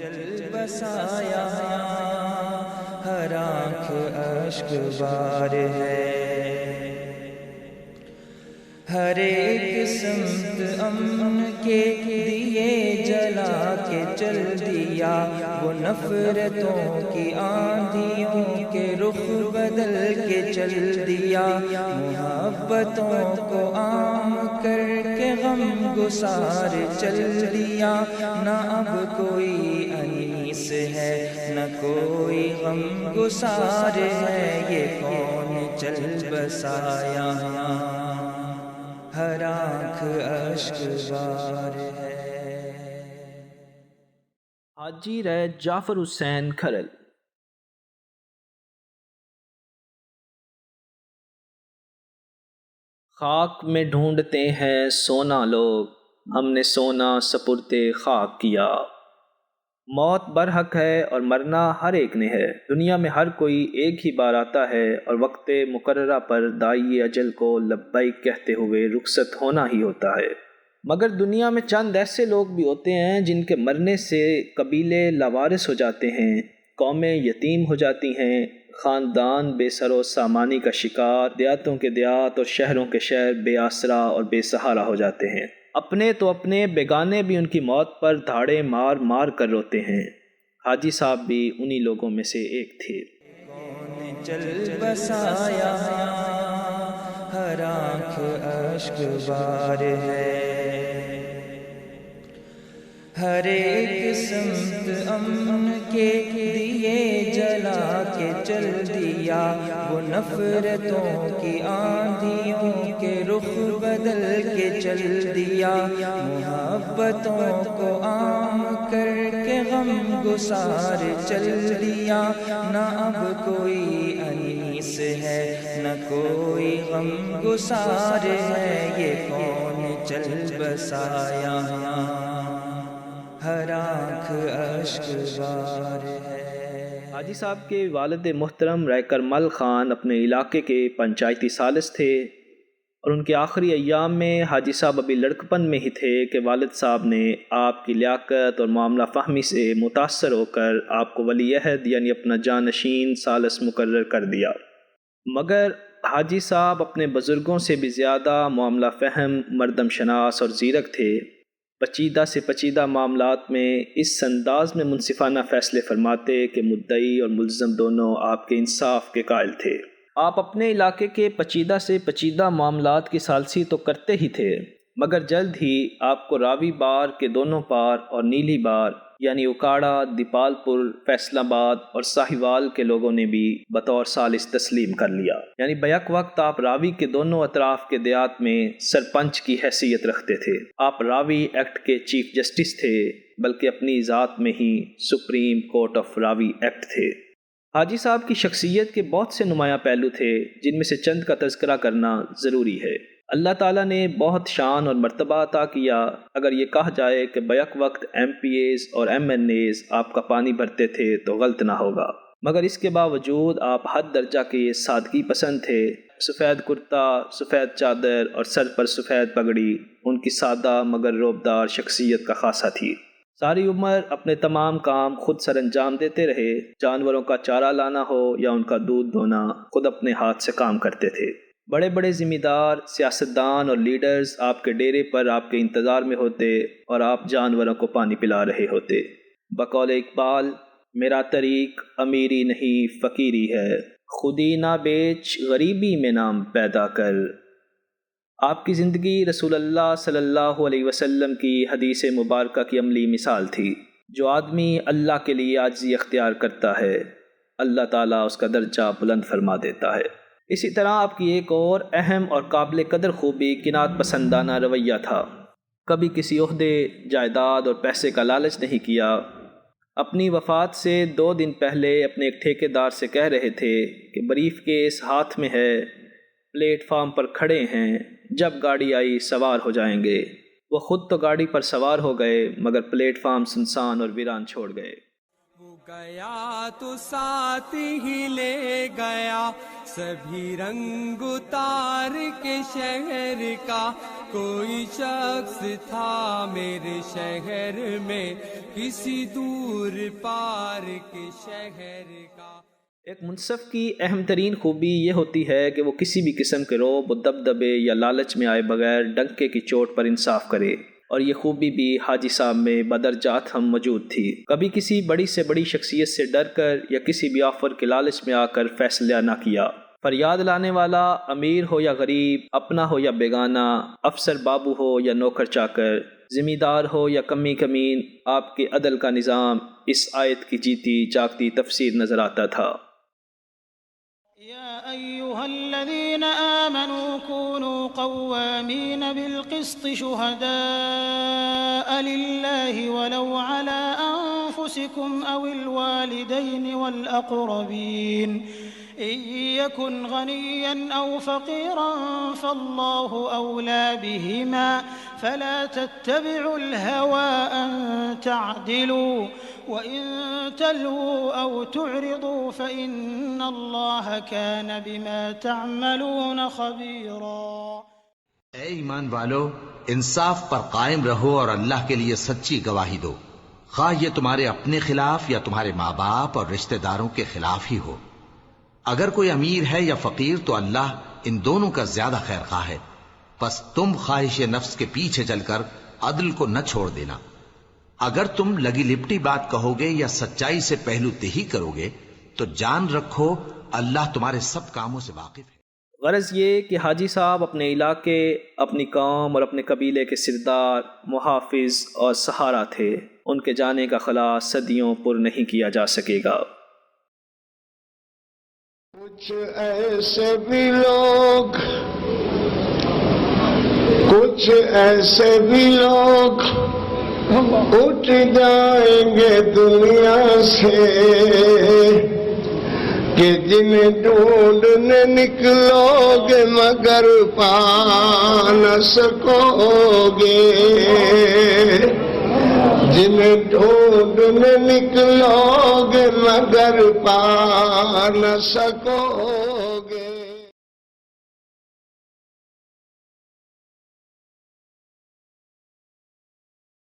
چل بسایا ہر آنکھ اشک بار ہے، ہر ایک سمت امن کے دیے جلا کے چل دیا، وہ نفرتوں کی آندھیوں کے رخ بدل کے چل دیا، محبتوں کو عام کر کے غم گسار چل دیا، نہ اب کوئی انیس ہے نہ کوئی غم گسار ہے، یہ کون چل بسایا ہر آنکھ اشک بار ہے۔ حاجی رہ جعفر حسین کھرل۔ خاک میں ڈھونڈتے ہیں سونا لوگ، ہم نے سونا سپرد خاک کیا۔ موت برحق ہے اور مرنا ہر ایک نے ہے، دنیا میں ہر کوئی ایک ہی بار آتا ہے اور وقت مقررہ پر دائی اجل کو لبیک کہتے ہوئے رخصت ہونا ہی ہوتا ہے، مگر دنیا میں چند ایسے لوگ بھی ہوتے ہیں جن کے مرنے سے قبیلے لاوارث ہو جاتے ہیں، قومیں یتیم ہو جاتی ہیں، خاندان بے سر و سامانی کا شکار، دیہاتوں کے دیہات اور شہروں کے شہر بے آسرا اور بے سہارا ہو جاتے ہیں، اپنے تو اپنے بیگانے بھی ان کی موت پر دھاڑے مار مار کر روتے ہیں۔ حاجی صاحب بھی انہی لوگوں میں سے ایک تھے۔ کون چل بسایا ہر آنکھ اشک بار ہے، ہر ایک سمت امن کے دیے جلا کے چل دیا، وہ نفرتوں کی آندھیوں کے رخ بدل کے چل دیا، محبتوں کو عام کر کے غم گسار چل دیا، نہ اب کوئی انیس ہے نہ کوئی غم گسار ہے، یہ کون چل بسایا ہر آنکھ اشک بار ہے۔ حاجی صاحب کے والد محترم رہ کرمل خان اپنے علاقے کے پنچایتی ثالث تھے، اور ان کے آخری ایام میں حاجی صاحب ابھی لڑکپن میں ہی تھے کہ والد صاحب نے آپ کی لیاقت اور معاملہ فہمی سے متاثر ہو کر آپ کو ولی عہد یعنی اپنا جانشین ثالث مقرر کر دیا، مگر حاجی صاحب اپنے بزرگوں سے بھی زیادہ معاملہ فہم، مردم شناس اور زیرک تھے، پیچیدہ سے پیچیدہ معاملات میں اس انداز میں منصفانہ فیصلے فرماتے کہ مدعی اور ملزم دونوں آپ کے انصاف کے قائل تھے۔ آپ اپنے علاقے کے پیچیدہ سے پیچیدہ معاملات کی ثالثی تو کرتے ہی تھے، مگر جلد ہی آپ کو راوی بار کے دونوں پار اور نیلی بار یعنی اکاڑا، دیپال پور، فیصل آباد اور ساہیوال کے لوگوں نے بھی بطور ثالث تسلیم کر لیا، یعنی بیک وقت آپ راوی کے دونوں اطراف کے دیہات میں سرپنچ کی حیثیت رکھتے تھے۔ آپ راوی ایکٹ کے چیف جسٹس تھے، بلکہ اپنی ذات میں ہی supreme court of Ravi act تھے۔ حاجی صاحب کی شخصیت کے بہت سے نمایاں پہلو تھے جن میں سے چند کا تذکرہ کرنا ضروری ہے۔ اللہ تعالیٰ نے بہت شان اور مرتبہ عطا کیا، اگر یہ کہا جائے کہ بیک وقت ایم پی ایز اور ایم این ایز آپ کا پانی بھرتے تھے تو غلط نہ ہوگا، مگر اس کے باوجود آپ حد درجہ کے سادگی پسند تھے۔ سفید کرتا، سفید چادر اور سر پر سفید پگڑی ان کی سادہ مگر روبدار شخصیت کا خاصہ تھی۔ ساری عمر اپنے تمام کام خود سر انجام دیتے رہے، جانوروں کا چارہ لانا ہو یا ان کا دودھ دھونا، خود اپنے ہاتھ سے کام کرتے تھے۔ بڑے بڑے ذمہ دار، سیاستدان اور لیڈرز آپ کے ڈیرے پر آپ کے انتظار میں ہوتے اور آپ جانوروں کو پانی پلا رہے ہوتے۔ بقول اقبال، میرا طریق امیری نہیں فقیری ہے، خودی نہ بیچ غریبی میں نام پیدا کر۔ آپ کی زندگی رسول اللہ صلی اللہ علیہ وسلم کی حدیث مبارکہ کی عملی مثال تھی، جو آدمی اللہ کے لیے عاجزی اختیار کرتا ہے، اللہ تعالیٰ اس کا درجہ بلند فرما دیتا ہے۔ اسی طرح آپ کی ایک اور اہم اور قابل قدر خوبی قناعت پسندانہ رویہ تھا، کبھی کسی عہدے، جائیداد اور پیسے کا لالچ نہیں کیا۔ اپنی وفات سے 2 دن پہلے اپنے ایک ٹھیکیدار سے کہہ رہے تھے کہ بریف کیس ہاتھ میں ہے، پلیٹ فارم پر کھڑے ہیں، جب گاڑی آئی سوار ہو جائیں گے۔ وہ خود تو گاڑی پر سوار ہو گئے، مگر پلیٹ فارم سنسان اور ویران چھوڑ گئے۔ وہ گیا تو ساتھ ہی لے گیا سبھی رنگ اتار کے شہر کا، کوئی شخص تھا میرے شہر میں کسی دور پار کے شہر کا۔ ایک منصف کی اہم ترین خوبی یہ ہوتی ہے کہ وہ کسی بھی قسم کے رعب و دبدبے یا لالچ میں آئے بغیر ڈنکے کی چوٹ پر انصاف کرے، اور یہ خوبی بھی حاجی صاحب میں بدرجات ہم موجود تھی۔ کبھی کسی بڑی سے بڑی شخصیت سے ڈر کر یا کسی بھی آفر کے لالچ میں آ کر فیصلہ نہ کیا۔ فریاد لانے والا امیر ہو یا غریب، اپنا ہو یا بیگانہ، افسر بابو ہو یا نوکر چاکر، ذمہ دار ہو یا کمی کمین، آپ کے عدل کا نظام اس آیت کی جیتی جاگتی تفسیر نظر آتا تھا۔ يا أيها الذين آمنوا كونوا قوامين بالقسط شهداء لله ولو على أنفسكم أو الوالدين والأقربين إن يكن غنيا أو فقيرا فالله أولى بهما فلا تتبعوا الهوى أن تعدلوا وإن تلووا أو تعرضوا فإن الله كان بما تعملون خبيرا۔ اے ایمان والو، انصاف پر قائم رہو اور اللہ کے لیے سچی گواہی دو، خواہ یہ تمہارے اپنے خلاف یا تمہارے ماں باپ اور رشتہ داروں کے خلاف ہی ہو۔ اگر کوئی امیر ہے یا فقیر تو اللہ ان دونوں کا زیادہ خیر خواہ ہے، پس تم خواہش نفس کے پیچھے چل کر عدل کو نہ چھوڑ دینا۔ اگر تم لگی لپٹی بات کہو گے یا سچائی سے پہلو تہی کرو گے تو جان رکھو اللہ تمہارے سب کاموں سے واقف ہے۔ غرض یہ کہ حاجی صاحب اپنے علاقے، اپنی قوم اور اپنے قبیلے کے سردار، محافظ اور سہارا تھے۔ ان کے جانے کا خلا صدیوں پر نہیں کیا جا سکے گا۔ کچھ ایسے بھی لوگ اٹھ جائیں گے دنیا سے کہ جنہیں ڈھونڈنے نکلو گے مگر پا نہ سکو گے، جنہیں ڈھونڈنے نکلو گے مگر پا نہ سکو گے۔